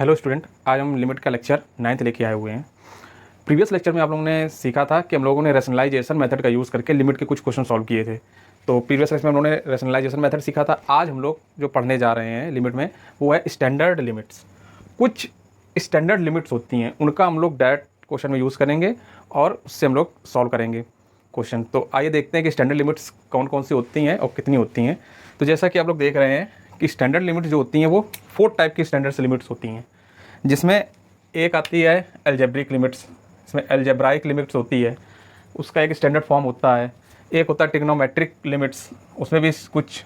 Hello student, आज हम limit का लेक्चर 9th लेके आए हुए हैं। प्रीवियस लेक्चर में आप लोगों ने सीखा था कि हम लोगों ने रैशनलाइजेशन मेथड का यूज़ करके लिमिट के कुछ क्वेश्चन सॉल्व किए थे। तो प्रीवियस लेक्चर में हम लोगों ने रैशनलाइजेशन मेथड सीखा था। आज हम लोग जो पढ़ने जा रहे हैं लिमिट में, वो है स्टैंडर्ड लिमिट्स। कुछ स्टैंडर्ड लिमिट्स होती हैं, उनका हम लोग डायरेक्ट क्वेश्चन में यूज़ करेंगे और उससे हम लोग सॉल्व करेंगे क्वेश्चन। तो आइए देखते हैं कि स्टैंडर्ड लिमिट्स कौन कौन सी होती हैं और कितनी होती हैं। तो जैसा कि आप लोग देख रहे हैं कि स्टैंडर्ड लिमिट जो होती हैं वो 4 टाइप की स्टैंडर्ड लिमिट्स होती हैं, जिसमें एक आती है एल्जेब्रिक लिमिट्स। इसमें एल्जेब्राइक लिमिट्स होती है, उसका एक स्टैंडर्ड फॉर्म होता है। एक होता है ट्रिग्नोमेट्रिक लिमिट्स, उसमें भी कुछ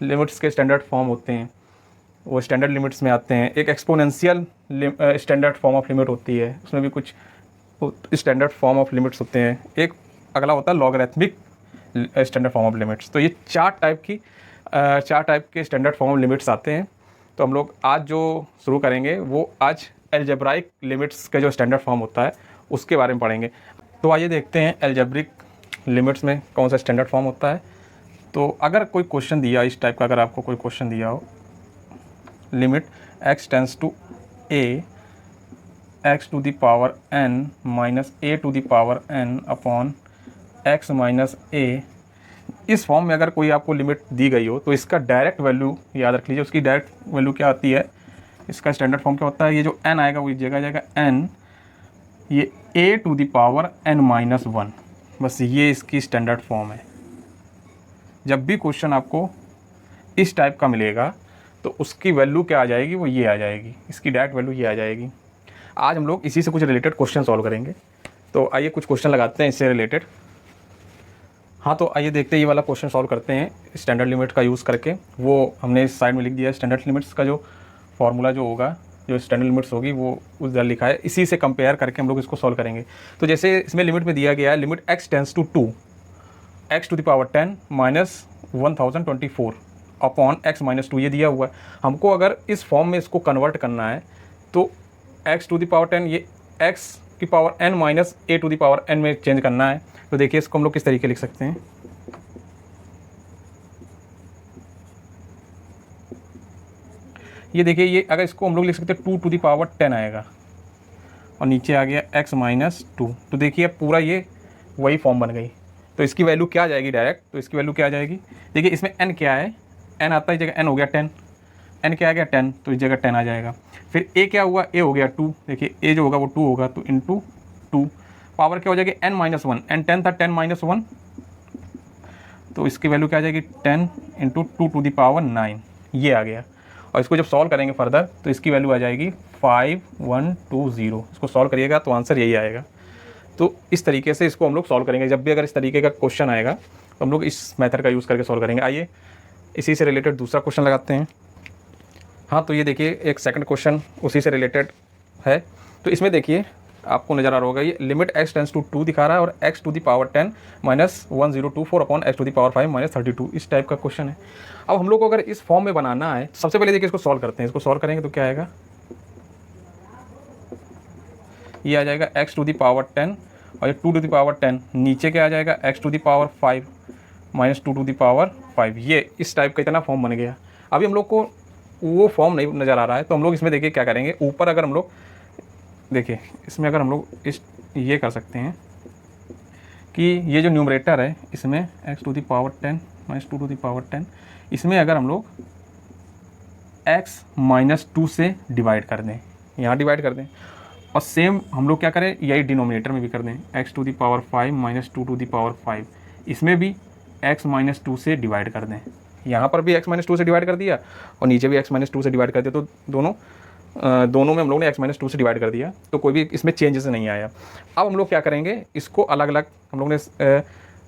लिमिट्स के स्टैंडर्ड फॉर्म होते हैं, वो स्टैंडर्ड लिमिट्स में आते हैं। एक exponential standard form of limit होती है, उसमें भी कुछ स्टैंडर्ड फॉर्म ऑफ लिमिट्स होते हैं। एक अगला होता है logarithmic standard form of limits. तो ये चार टाइप के स्टैंडर्ड फॉर्म ऑफ लिमिट्स आते हैं। तो हम लोग आज जो शुरू करेंगे वो आज एल्जेब्राइक लिमिट्स का जो स्टैंडर्ड फॉर्म होता है उसके बारे में पढ़ेंगे। तो आइए देखते हैं एल्जेब्रिक लिमिट्स में कौन सा स्टैंडर्ड फॉर्म होता है। तो अगर कोई क्वेश्चन दिया इस टाइप का, अगर आपको कोई क्वेश्चन दिया हो, limit x tends to a x to the power n minus a to the power n upon x minus a, इस फॉर्म में अगर कोई आपको लिमिट दी गई हो तो इसका डायरेक्ट वैल्यू याद रख लीजिए। उसकी डायरेक्ट वैल्यू क्या आती है, इसका स्टैंडर्ड फॉर्म क्या होता है, ये जो n आएगा वो इस जगह जाएगा n, ये a to the power n minus 1। बस ये इसकी स्टैंडर्ड फॉर्म है। जब भी क्वेश्चन आपको इस टाइप का मिलेगा तो उसकी वैल्यू क्या आ जाएगी, वो ये आ जाएगी, इसकी डायरेक्ट वैल्यू ये आ जाएगी। आज हम लोग इसी से कुछ रिलेटेड क्वेश्चन सॉल्व करेंगे। तो आइए कुछ क्वेश्चन लगाते हैं इससे रिलेटेड। हाँ, तो आइए देखते हैं, ये वाला क्वेश्चन सॉल्व करते हैं स्टैंडर्ड लिमिट का यूज़ करके। वो हमने इस साइड में लिख दिया है। स्टैंडर्ड लिमिट्स का जो फॉर्मूला जो होगा, जो स्टैंडर्ड लिमिट्स होगी, वो उस दर लिखा है। इसी से कंपेयर करके हम लोग इसको सॉल्व करेंगे। तो जैसे इसमें लिमिट में दिया गया है, limit x tends to 2 x to the power 10 minus 1024 upon x minus 2, ये दिया हुआ है। हमको अगर इस फॉर्म में इसको कन्वर्ट करना है तो x टू द पावर 10 ये x की power n minus a to the power n में चेंज करना है। तो देखिए इसको हम लोग किस तरीके लिख सकते हैं। ये देखिए, ये अगर इसको हम लोग लिख सकते हैं 2 टू द पावर 10 आएगा और नीचे आ गया x माइनस 2। तो देखिए पूरा ये वही फॉर्म बन गई। तो इसकी वैल्यू क्या आ जाएगी डायरेक्ट, तो इसकी वैल्यू क्या आ जाएगी, देखिए इसमें n क्या है, n आता है इस जगह n हो गया 10, n क्या आ गया 10, तो इस जगह 10 आ जाएगा। फिर a क्या हुआ, a हो गया 2, देखिए a जो होगा वो 2 होगा, तो इंटू 2 पावर क्या हो जाएगी n माइनस 1, n 10 था, 10 माइनस 1, तो इसकी वैल्यू क्या आ जाएगी 10 इंटू 2 टू द पावर 9, ये आ गया। और इसको जब सॉल्व करेंगे फर्दर तो इसकी वैल्यू आ जाएगी 5120। इसको सॉल्व करिएगा तो आंसर यही आएगा। तो इस तरीके से इसको हम लोग सॉल्व करेंगे। जब भी अगर इस तरीके का क्वेश्चन आएगा तो हम लोग इस मेथड का यूज़ करके सॉल्व करेंगे। आइए इसी से रिलेटेड दूसरा क्वेश्चन लगाते हैं। हाँ, तो ये देखिए एक सेकंड क्वेश्चन उसी से रिलेटेड है। तो इसमें देखिए आपको नज़र आ रहा होगा, ये लिमिट x टेंस टू 2 दिखा रहा है और x to the power 10 minus 1024 upon x to the power 5 minus 32, इस टाइप का क्वेश्चन है। अब हम लोग को अगर इस फॉर्म में बनाना है, सबसे पहले देखिए इसको सॉल्व करते हैं। इसको सॉल्व करेंगे तो क्या आएगा, ये आ जाएगा x टू द पावर 10 और ये 2 टू द पावर 10, नीचे क्या आ जाएगा x to the power 5 minus 2 to the power 5। ये इस टाइप का इतना फॉर्म बन गया। अभी हम लोग को वो फॉर्म नहीं नज़र आ रहा है, तो हम लोग इसमें देखिए क्या करेंगे, ऊपर अगर हम लोग देखिए इसमें अगर हम लोग इस ये कर सकते हैं कि ये जो न्यूमरेटर है इसमें x to the power 10 minus 2 to the power 10, इसमें अगर हम लोग x माइनस 2 से डिवाइड कर दें, यहाँ डिवाइड कर दें, और सेम हम लोग क्या करें, यही डिनोमिनेटर में भी कर दें, x to the power 5 minus 2 to the power 5, इसमें भी x माइनस 2 से डिवाइड कर दें। यहाँ पर भी x माइनस 2 से डिवाइड कर दिया और नीचे भी x माइनस 2 से डिवाइड कर दिया। तो दोनों में हम लोग ने x माइनस 2 से डिवाइड कर दिया, तो कोई भी इसमें चेंजेस नहीं आया। अब हम लोग क्या करेंगे, इसको अलग अलग, हम लोग ने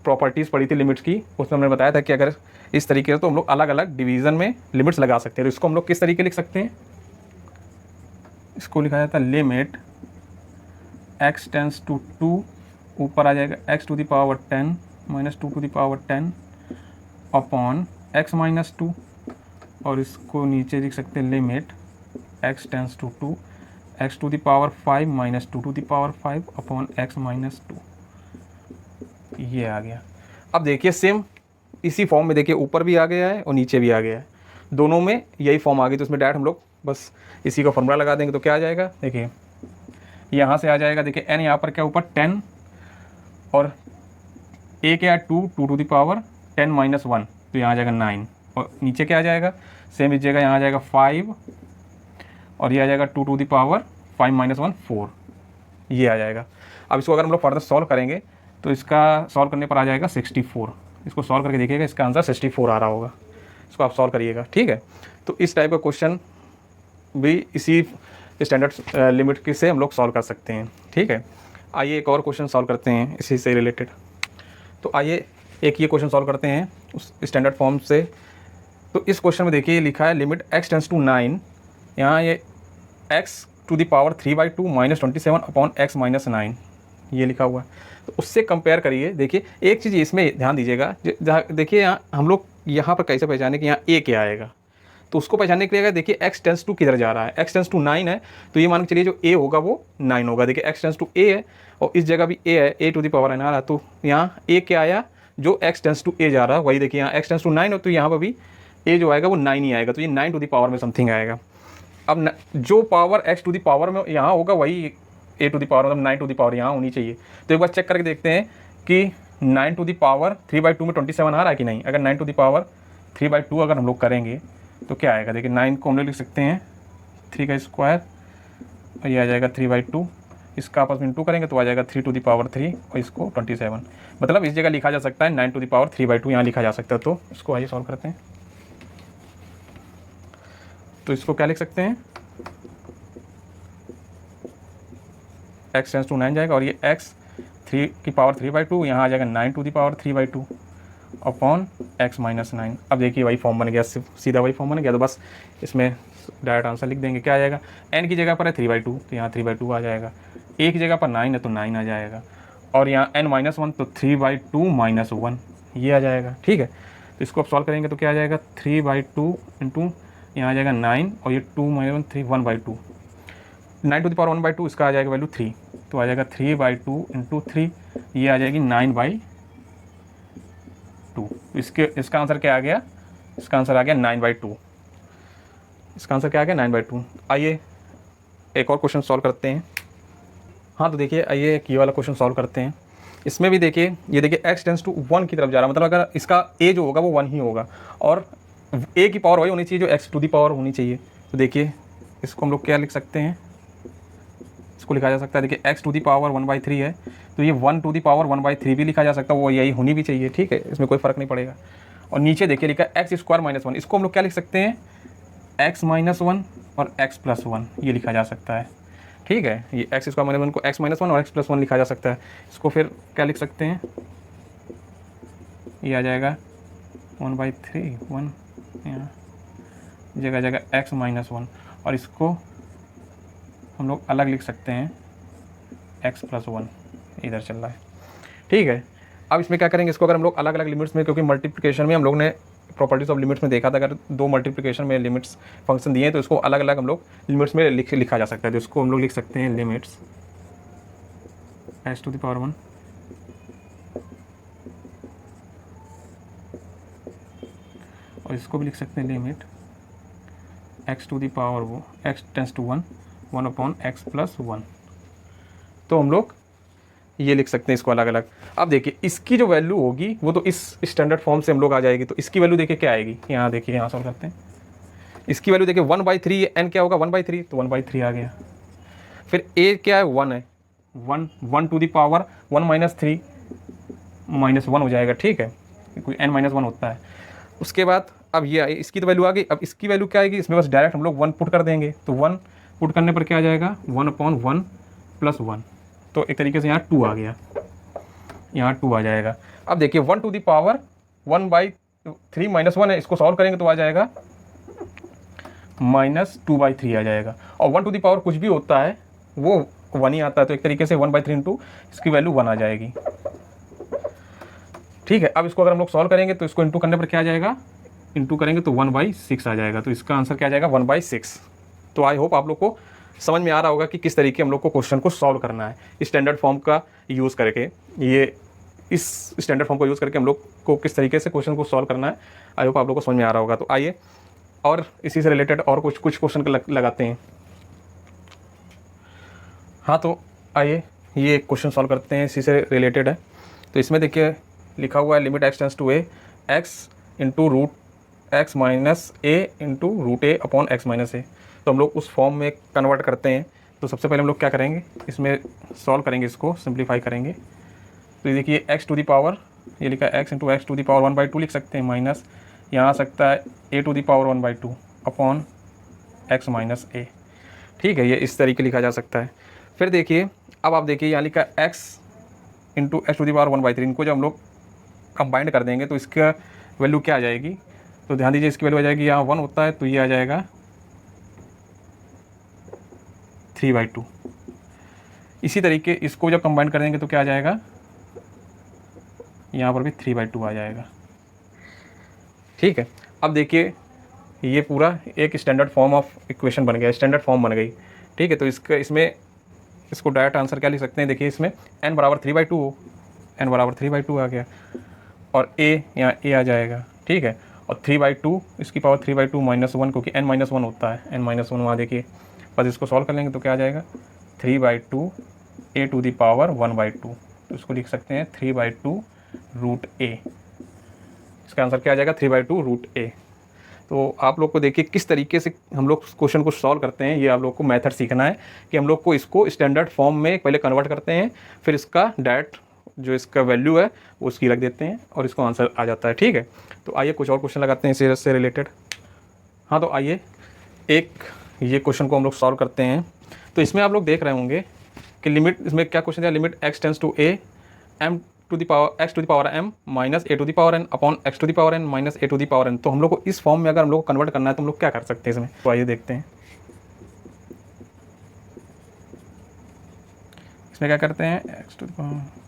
प्रॉपर्टीज़ पढ़ी थी लिमिट्स की, उसमें हमने बताया था कि अगर इस तरीके से तो हम लोग अलग अलग डिवीज़न में लिमिट्स लगा सकते हैं। तो इसको हम लोग किस तरीके लिख सकते हैं, इसको लिखा जाता है लिमिट x टेंस टू 2, ऊपर आ जाएगा x to the power 10 minus 2 to the power 10 upon x minus 2, और इसको नीचे लिख सकते हैं limit x tends to 2 x to the power 5 minus 2 to the power 5 upon x minus 2, ये आ गया। अब देखिए सेम इसी फॉर्म में देखिए ऊपर भी आ गया है और नीचे भी आ गया है, दोनों में यही फॉर्म आ गई। तो इसमें डायरेक्ट हम लोग बस इसी का फॉर्मूला लगा देंगे तो क्या आ जाएगा, देखिए यहाँ से आ जाएगा, देखिए n यहाँ पर क्या ऊपर 10 और a क्या है 2, 2 टू द पावर 10 माइनस 1, तो यहाँ आ जाएगा 9 और नीचे क्या आ जाएगा, सेम इस जगह यहाँ आ जाएगा 5 और ये आ जाएगा 2 टू द पावर 5 माइनस 1 4, ये आ जाएगा। अब इसको अगर हम लोग फर्दर सॉल्व करेंगे तो इसका सॉल्व करने पर आ जाएगा 64। इसको सॉल्व करके देखिएगा, इसका आंसर 64 आ रहा होगा। इसको आप सॉल्व करिएगा, ठीक है। तो इस टाइप का क्वेश्चन भी इसी स्टैंडर्ड लिमिट के से हम लोग सॉल्व कर सकते हैं, ठीक है। आइए एक और क्वेश्चन सॉल्व करते हैं इसी से रिलेटेड। तो आइए एक ये क्वेश्चन सॉल्व करते हैं उस स्टैंडर्ड फॉर्म से। तो इस क्वेश्चन में देखिए लिखा है लिमिट x टेंस टू 9, यहाँ ये x to the power 3/2 minus 27 upon x minus 9 ये लिखा हुआ है। तो उससे कंपेयर करिए। देखिए एक चीज़ इसमें ध्यान दीजिएगा, देखिए यहाँ हम लोग यहाँ पर कैसे पहचाने कि यहाँ a क्या आएगा, तो उसको पहचानने के लिए देखिए x टेंस टू किधर जा रहा है, x टेंस टू 9 है, तो ये मान के चलिए जो a होगा वो 9 होगा। देखिए x टेंस टू a है और इस जगह भी a है, a टू द पावर 9 आ रहा, तो यहाँ a क्या आया, जो x टेंस टू a जा रहा है वही देखिए यहाँ x टेंस टू 9 हो, तो यहाँ पर भी a जो आएगा वो 9 ही आएगा, तो ये 9 टू द पावर में समथिंग आएगा। अब जो power x to the power में यहाँ होगा वही a टू द पावर मतलब 9 टू द पावर यहाँ होनी चाहिए। तो एक बार चेक करके देखते हैं कि 9 टू द पावर 3/2 में 27 आ रहा है कि नहीं। अगर 9 टू द पावर 3/2 अगर हम लोग करेंगे तो क्या आएगा, देखिए 9 को हम लोग लिख सकते हैं 3 का स्क्वायर और ये आ जाएगा 3/2, इसका आपस में इंटू करेंगे तो आ जाएगा 3 टू द पावर 3 और इसको 27, मतलब इस जगह लिखा जा सकता है 9 टू द पावर 3/2 यहाँ लिखा जा सकता है। तो इसको आइए सॉल्व करते हैं। तो इसको क्या लिख सकते हैं, x टेंस टू 9 जाएगा और ये x 3 की पावर 3/2 यहाँ आ जाएगा 9 to the power 3/2 upon x minus 9। अब देखिए वही फॉर्म बन गया, सीधा वही फॉर्म बन गया। तो बस इसमें डायरेक्ट आंसर लिख देंगे, क्या आ जाएगा, n की जगह पर है 3/2 तो यहाँ 3/2 आ जाएगा, a की जगह पर 9 है तो 9 आ जाएगा और यहाँ n माइनस 1 तो 3/2 माइनस 1 ये आ जाएगा, ठीक है। तो इसको आप सॉल्व करेंगे तो क्या आ जाएगा 3/2 इंटू यहाँ आ जाएगा 9 और ये 2 माइनस 3 1/2, 9 टू द पावर 1/2 इसका आ जाएगा वैल्यू 3, तो आ जाएगा 3/2 इंटू 3 ये आ जाएगी 9/2। इसका आंसर क्या आ गया, इसका आंसर आ गया 9/2। इसका आंसर क्या आ गया 9/2। आइए एक और क्वेश्चन सॉल्व करते हैं। हाँ तो देखिए आइए एक ये वाला क्वेश्चन सॉल्व करते हैं। इसमें भी देखिए ये देखिए x टेंस टू 1 की तरफ जा रहा है, मतलब अगर इसका a जो होगा वो 1 ही होगा और a की पावर वही होनी चाहिए जो x टू दी पावर होनी चाहिए। तो देखिए इसको हम लोग क्या लिख सकते हैं, इसको लिखा जा सकता है, देखिए x टू दी पावर 1/3 है तो ये 1 टू दी पावर 1/3 भी लिखा जा सकता है, वो यही होनी भी चाहिए, ठीक है, इसमें कोई फ़र्क नहीं पड़ेगा। और नीचे देखिए लिखा है x स्क्वायर माइनस 1, इसको हम लोग क्या लिख सकते हैं x माइनस 1 और x प्लस 1 ये लिखा जा सकता है, ठीक है। ये x स्क्वायर माइनस 1 को x माइनस 1 और x प्लस 1 लिखा जा सकता है। इसको फिर क्या लिख सकते हैं, ये आ जाएगा 1/3 1 यहाँ जगह जगह x माइनस 1 और इसको हम लोग अलग लिख सकते हैं x प्लस 1 इधर चल रहा है, ठीक है। अब इसमें क्या करेंगे, इसको अगर हम लोग अलग अलग लिमिट्स में, क्योंकि मल्टीप्लिकेशन में हम लोग ने प्रॉपर्टीज ऑफ लिमिट्स में देखा था, अगर दो मल्टीप्लिकेशन में लिमिट्स फंक्शन दिए हैं तो इसको अलग अलग हम लोग लिमिट्स में लिखा जा सकता है। तो इसको हम लोग लिख सकते हैं limits x to the power 1 और इसको भी लिख सकते हैं limit x to the power वो x tends to 1 upon x plus 1। तो हम लोग ये लिख सकते हैं इसको अलग अलग। अब देखिए इसकी जो वैल्यू होगी वो तो इस स्टैंडर्ड फॉर्म से हम लोग आ जाएगी, तो इसकी वैल्यू देखिए क्या आएगी, यहाँ देखिए यहाँ सॉल्व करते हैं। इसकी वैल्यू देखिए 1/3, n क्या होगा 1/3 तो 1/3 आ गया। फिर a क्या है 1 है, 1 to the power 1 minus 3 minus 1 हो जाएगा, ठीक है, कोई n माइनस 1 होता है। उसके बाद अब ये इसकी तो वैल्यू आ गई, अब इसकी वैल्यू क्या आएगी, इसमें बस डायरेक्ट हम लोग 1 पुट कर देंगे, तो 1 पुट करने पर क्या आ जाएगा 1/1 प्लस 1, तो एक तरीके से यहाँ 2 आ गया, यहाँ 2 आ जाएगा। अब देखिए 1 टू द पावर 1/3 माइनस 1 है, इसको सॉल्व करेंगे तो आ जाएगा -2/3 आ जाएगा। और 1 टू द पावर कुछ भी होता है वो 1 ही आता है, तो एक तरीके से 1/3 इंटू इसकी वैल्यू 1 आ जाएगी, ठीक है। अब इसको अगर हम लोग सॉल्व करेंगे तो इसको इंटू करने पर क्या आ जाएगा, इंटू करेंगे तो 1/6 आ जाएगा, तो इसका आंसर क्या आ जाएगा 1/6। तो आई होप आप लोग को समझ में आ रहा होगा कि किस तरीके हम लोग को क्वेश्चन को सॉल्व करना है, स्टैंडर्ड फॉर्म का यूज़ करके। ये इस स्टैंडर्ड फॉर्म को यूज़ करके हम लोग को किस तरीके से क्वेश्चन को सॉल्व करना है, आई होप आप लोग को समझ में आ रहा होगा। तो आइए और इसी से रिलेटेड और कुछ क्वेश्चन लगाते हैं। हाँ तो आइए ये क्वेश्चन सॉल्व करते हैं, इसी से रिलेटेड है। तो इसमें देखिए लिखा हुआ है limit x tends to a x into root x minus a into root a upon x minus a. तो हम लोग उस फॉर्म में कन्वर्ट करते हैं। तो सबसे पहले हम लोग क्या करेंगे, इसमें सॉल्व करेंगे, इसको सिंप्लीफाई करेंगे। तो ये देखिए एक्स टू दी पावर, ये लिखा है x into x to the power 1/2 लिख सकते हैं, माइनस यहाँ आ सकता है a to the power 1/2 upon x minus a. ठीक है, ये इस तरीके लिखा जा सकता है। फिर देखिए अब आप देखिए यहाँ लिखा है x into x to the power 1/3। इनको जब हम लोग कंबाइंड कर देंगे तो इसका वैल्यू क्या आ जाएगी, तो ध्यान दीजिए इसकी वैल्यू आ जाएगी, यहाँ 1 होता है तो ये आ जाएगा 3/2। इसी तरीके इसको जब कंबाइन कर देंगे तो क्या आ जाएगा, यहाँ पर भी 3/2 आ जाएगा। ठीक है, अब देखिए ये पूरा एक स्टैंडर्ड फॉर्म ऑफ इक्वेशन बन गया, स्टैंडर्ड फॉर्म बन गई। ठीक है, तो इसको डायरेक्ट आंसर क्या लिख सकते हैं, देखिए इसमें n बराबर 3/2 हो, n बराबर 3/2 आ गया, और a यहाँ a आ जाएगा। ठीक है, और 3/2 इसकी पावर 3/2 -1, क्योंकि n-1 होता है, n-1 वहाँ देखिए, बस इसको सॉल्व कर लेंगे तो क्या आ जाएगा 3/2 a टू दी पावर 1/2। तो इसको लिख सकते हैं 3/2 रूट a। इसका आंसर क्या आ जाएगा 3/2 रूट a। तो आप लोग को देखिए किस तरीके से हम लोग क्वेश्चन को सॉल्व करते हैं, ये आप लोग को मेथड सीखना है कि हम लोग को इसको स्टैंडर्ड फॉर्म में पहले कन्वर्ट करते हैं, फिर इसका डायरेक्ट जो इसका वैल्यू है वो उसकी रख देते हैं और इसको आंसर आ जाता है। ठीक है, तो आइए कुछ और क्वेश्चन लगाते हैं इसी से रिलेटेड। हाँ तो आइए एक ये क्वेश्चन को हम लोग सॉल्व करते हैं। तो इसमें आप लोग देख रहे होंगे कि लिमिट, इसमें क्या क्वेश्चन है, limit x tends to a m to the power x to the power m minus a to the power n upon x to the power n minus a to the power n. तो हम लोग को इस form में अगर हम लोग को कन्वर्ट करना है तो हम लोग क्या कर सकते हैं इसमें, तो आइए देखते हैं। इसमें क्या करते हैं, x to the power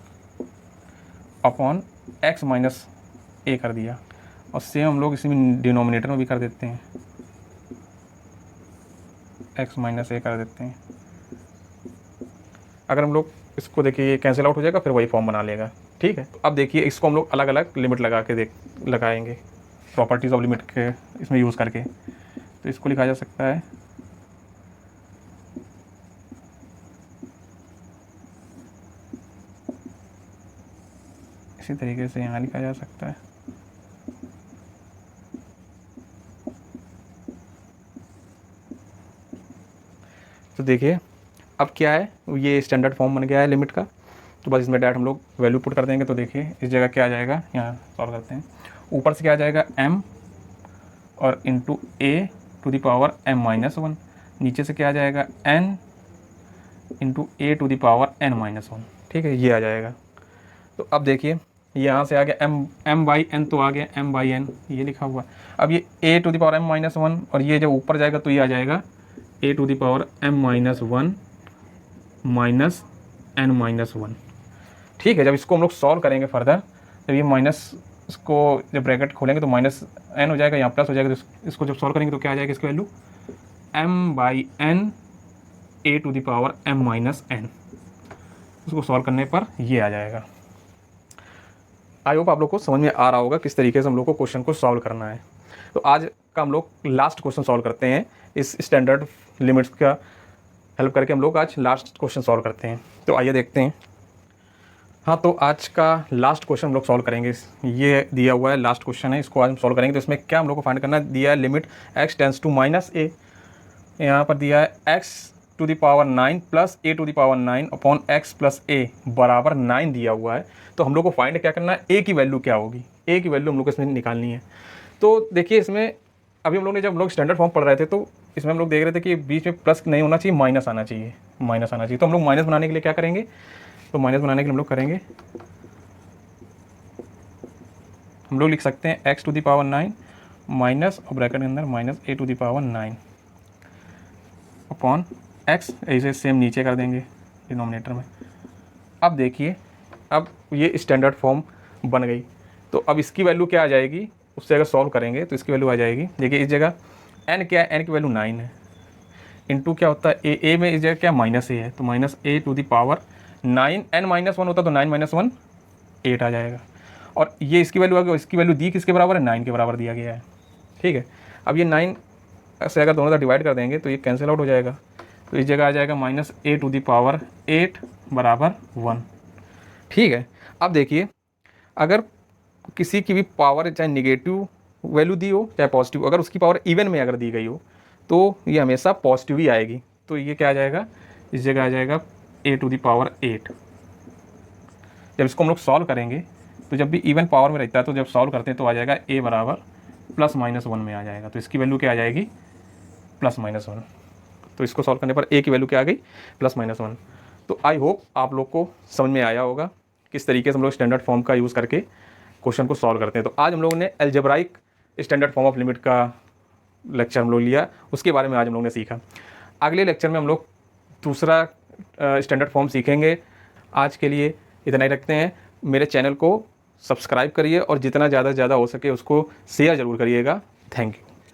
upon x minus a कर दिया, और सेम हम लोग इसी में डिनोमिनेटर में भी कर देते हैं, एक्स माइनस ए कर देते हैं। अगर हम लोग इसको देखिए ये कैंसिल आउट हो जाएगा, फिर वही फॉर्म बना लेगा। ठीक है, तो अब देखिए इसको हम लोग अलग अलग लिमिट लगा के लगाएंगे, प्रॉपर्टीज़ ऑफ लिमिट के इसमें यूज़ करके। तो इसको लिखा जा सकता है इसी तरीके से, यहाँ लिखा जा सकता है तो देखिए अब क्या है, ये स्टैंडर्ड फॉर्म बन गया है लिमिट का। तो बस इसमें डायरेक्ट हम लोग वैल्यू पुट कर देंगे। तो देखिए इस जगह क्या आ जाएगा, यहाँ सॉल्व करते हैं, ऊपर से क्या आ जाएगा m और into a to the power m-1, नीचे से क्या आ जाएगा n into a to the power n-1। ठीक है, ये आ जाएगा। तो अब देखिए यहाँ से आ गया m/n, तो आ गया m/n ये लिखा हुआ। अब ये a to the power m-1, और ये जब ऊपर जाएगा तो ये आ जाएगा a to the power m-1 minus n-1। ठीक है, जब इसको हम लोग सॉल्व करेंगे फर्दर, जब ये माइनस, इसको जब ब्रैकेट खोलेंगे तो माइनस n हो जाएगा, यहाँ प्लस हो जाएगा। तो इसको जब सॉल्व करेंगे तो क्या आ जाएगा इसकी value m/n a to the power m-n। इसको सॉल्व करने पर ये आ जाएगा। आई होप आप लोग को समझ में आ रहा होगा किस तरीके से हम लोग को क्वेश्चन को सॉल्व करना है। तो आज का हम लोग लास्ट क्वेश्चन सॉल्व करते हैं, इस स्टैंडर्ड लिमिट्स का हेल्प करके हम लोग आज लास्ट क्वेश्चन सॉल्व करते हैं। तो आइए देखते हैं। हाँ तो आज का लास्ट क्वेश्चन हम लोग सॉल्व करेंगे, ये दिया हुआ है लास्ट क्वेश्चन है, इसको आज हम सॉल्व करेंगे। तो इसमें क्या हम लोग को फाइंड करना है, दिया है limit x tends to minus a, यहाँ पर दिया है x to the power 9 plus a to the power 9 upon x plus a बराबर 9 दिया हुआ है। तो हम लोग को फाइंड क्या करना है, ए की वैल्यू क्या होगी, ए की वैल्यू हम लोग को इसमें निकालनी है। तो देखिए इसमें अभी हम लोग ने जब हम लोग स्टैंडर्ड फॉर्म पढ़ रहे थे तो इसमें हम लोग देख रहे थे कि बीच में प्लस नहीं होना चाहिए, माइनस आना चाहिए, माइनस आना चाहिए। तो हम लोग माइनस बनाने के लिए क्या करेंगे, तो माइनस बनाने के लिए हम लोग करेंगे, हम लोग लिख सकते हैं x to the power 9 minus, और ब्रैकेट के अंदर minus a to the power 9 upon x, ऐसे सेम नीचे कर देंगे डिनोमिनेटर में। अब देखिए अब ये स्टैंडर्ड फॉर्म बन गई। तो अब इसकी वैल्यू क्या आ जाएगी, उससे अगर सॉल्व करेंगे तो इसकी वैल्यू आ जाएगी, देखिए इस जगह n क्या है, n की वैल्यू 9 है, इंटू क्या होता है a में इस जगह क्या माइनस ए है, तो minus a to the power 9, n-1 होता तो 9 - 1 8 आ जाएगा। और ये इसकी वैल्यू आ गई, इसकी वैल्यू दी किसके बराबर है, 9 के बराबर दिया गया है। ठीक है, अब ये 9 से अगर दोनों तरफ डिवाइड कर देंगे तो ये कैंसिल आउट हो जाएगा। तो इस जगह आ जाएगा -a⁸ बराबर 1। ठीक है, अब देखिए अगर किसी की भी पावर चाहे निगेटिव वैल्यू दी हो चाहे पॉजिटिव, अगर उसकी पावर इवन में अगर दी गई हो तो ये हमेशा पॉजिटिव ही आएगी। तो ये क्या आ जाएगा, इस जगह आ जाएगा a⁸ जब इसको हम लोग सॉल्व करेंगे तो जब भी इवन पावर में रहता है तो जब सॉल्व करते हैं तो आ जाएगा a बराबर +-1 में आ जाएगा। तो इसकी वैल्यू क्या आ जाएगी +-1। तो इसको सॉल्व करने पर a की वैल्यू क्या आ गई +-1। तो आई होप आप लोग को समझ में आया होगा किस तरीके से हम लोग स्टैंडर्ड फॉर्म का यूज़ करके क्वेश्चन को सॉल्व करते हैं। तो आज हम लोगों ने algebraic standard form of limit का लेक्चर हम लोग लिया, उसके बारे में आज हम लोगों ने सीखा। अगले लेक्चर में हम लोग दूसरा स्टैंडर्ड फॉर्म सीखेंगे। आज के लिए इतना ही रखते हैं। मेरे चैनल को सब्सक्राइब करिए और जितना ज़्यादा से ज़्यादा हो सके उसको शेयर ज़रूर करिएगा। Thank you.